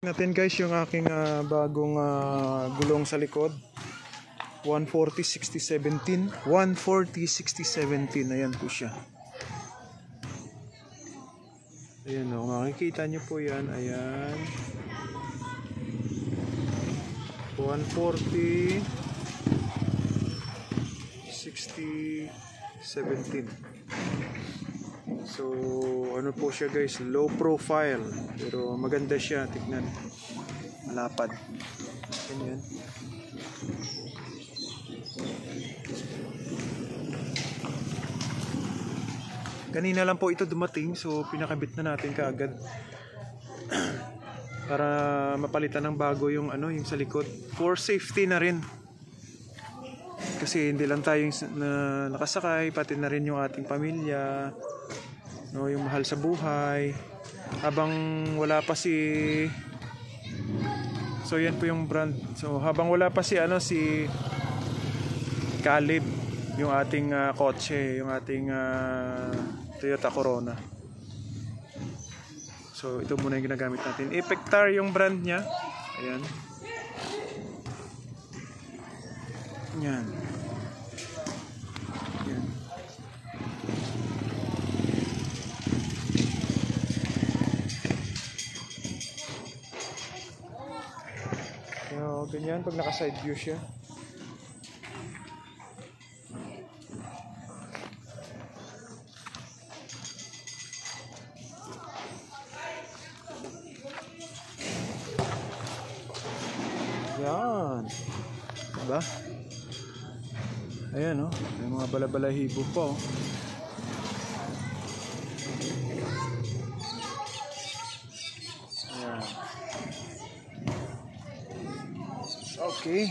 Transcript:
Natin guys yung aking bagong gulong sa likod. 140/60/17. 140/60/17. Ayan po siya. Ayan o, makikita nyo po yan. Ayan. 140/60/17. So ano po siya guys, low profile pero maganda siya, tignan, malapad. Ganyan. Kanina lang po ito dumating, so pinakabit na natin kaagad para mapalitan ng bago yung yung sa likod, for safety na rin. Kasi hindi lang tayo nakasakay, pati na rin yung ating pamilya, yung mahal sa buhay. Habang wala pa si, so yan po yung brand. So habang wala pa si si Calib, yung ating kotse, yung ating Toyota Corona. So ito muna yung ginagamit natin. Epectar yung brand niya. Ayan. Yan. Yan. So, ganyan pag naka side view siya. Yan. Diba? Ayan may mga balabalahibo pa Ayan. Okay.